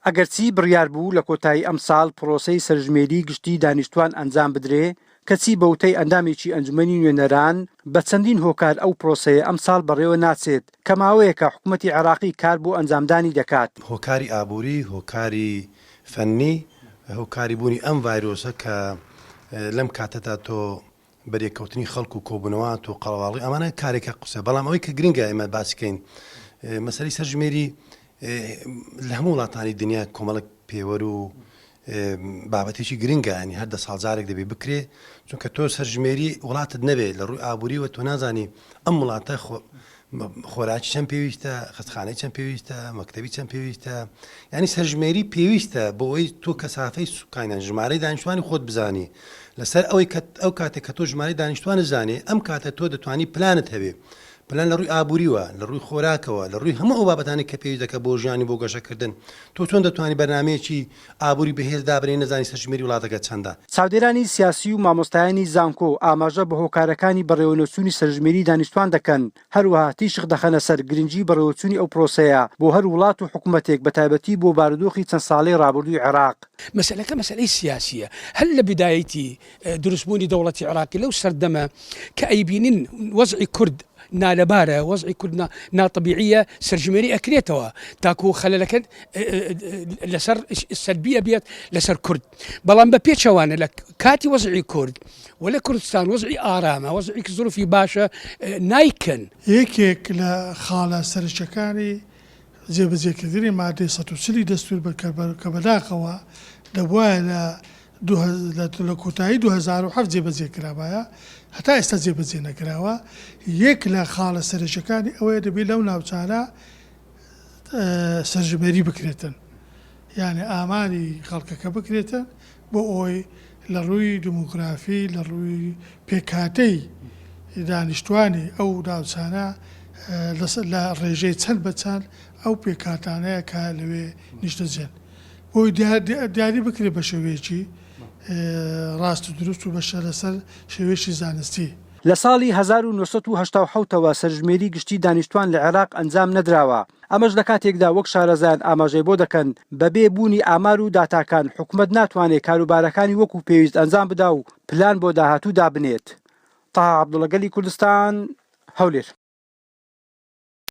ئەگەرچی بڕیار بوو لە کۆتایی ئەم ساڵ پرۆسەی سەرژمێری گشتی دانیشتوان ئەنجام بدرێ، کەچی بەوتەی ئەندامێکی ئەنجومەنی نوێنەران بە چەندین هۆکار ئەو پرۆسەیە ئەم ساڵ بەڕێوە ناچێت کە ماوەیەکە حکوومەتی عێراقی کار بۆ ئەنجامدانی دەکات. هۆکاری ئابووری، هۆکاری فەنی، هۆکاری بوونی ئەم ڤایرۆسە کە لەم کاتەدا تۆ بەرێکەوتنی خەڵک و کۆبوونەوە تۆ قەڵاڵی ئەمانە کارێکە قوسە، بەڵام ئەوەی کە گرنگە ئێمە باسیکەین مەسەلەی سەرژمێری لە هەموو وڵاتانی دنیا کۆمەڵک پێوەر و بابەتێکی گرنگە، ینی هەر 10 ساڵجارێک دەبێ بکرێ، چونکە تۆ سەرژمێری وڵاتت نەبێت لە ڕووی ئابووریوە تۆ نازانی ئەم وڵاتە خۆراکی چەند پێویستە، خستخانەی چەند پێویستە، مەکتەبی چەند پێویستە، ینی سەرژمێری پێویستە بۆ ئەوەی تۆ کەسافەی سوکانیان ژمارەی دانیشتوانی خۆت بزانی. لەسەر ئەوەی ئەو کاتێک کە تۆ ژمارەی دانیشتوانت زانێ، ئەم کاتە تۆ دەتوانی پلانت هەبێ، پلان لە ڕووی ئابووریوە، لە ڕووی خۆراکەوە، لە ڕووی هەموو ئەو بابەتانی کە پێویست دەکە بۆ ژیانی بۆ گەشەکردن. تۆ چۆن دەتوانی بەرنامەیەکی ئابووری بەهێز دابنێ نەزانی سەرژمێری وڵاتەکە چەندە. چاودێرانی سیاسی و مامۆستایانی زانکۆ ئاماژە بە هۆکارەکانی بەڕێوەچوونی سەرژمێری دانیشتوان دەکەن، هەروەها تیشک دەخەنە سەر گرنگی بەڕێوەچوونی ئەو پرۆسەیە بۆ هەر وڵات و حکوومەتێک بەتایبەتی بۆ بارودۆخی چەند ساڵەی ڕابردووی عێراق. مەسەلەکە مەسەلەی سیاسیە، هەر لە بدایەتی دروستبوونی دەوڵەتی عێراقی لەو سەردەمە کە ئەیبینن وەزعی کورد نالەبارە، وەزعی کورد ناتەبیعیە، سەرژمێری ئەکرێتەوە تاکو خەلەلەکە لەسەر سەربیە بێت لەسەر کورد. بەڵام بە پێچەوانە لە کاتی وەزعی کورد و لە کوردستان وەزعی ئارامە، وەزعی زۆرفی باشە نایکەن. یەکێک لە خاڵە سەرچەکانی جێبەجێکردنی مادەی 140 دەستور کە بەداخەوە دەبواە لە کۆتایی 2007 جێبەجێکرابایە، هەتا ئێستا جێبەجێ نەکراوە. یەک لە خاڵە سەرچەکانی ئەوەیە دەبێت لەو ناوچانە سەرژمێری بکرێتن، یعنی ئاماری خەڵکەکە بکرێتن بۆ ئەوی لە ڕووی دموگرافی، لە ڕووی پێکاتەی دانیشتوانی ئەو ناوچانە لە ڕێژەی چەند بە چەند ئەو پێکاتانەیە کە لەوێ نیشتەجێن بۆی دیاری بکرێت بە شێوەیەکی ڕاست و دروست و بەشە لەسەر شێوێشی زانستی. لە ساڵی 1970ەوە سەرژمێری گشتی دانیشتوان لە عێراق ئەنجام نەدراوە. ئەمەش لە کاتێکدا وەک شارەزایان ئاماژەی بۆ دەکەن بەبێ بوونی ئامار و داتاکان حکوومەت ناتوانێت کاروبارەکانی وەکو پێویست ئەنجام بدا و پلان بۆ داهاتوو دابنێت. تاها عەبدوڵەگەلی کوردستان، هەولێر.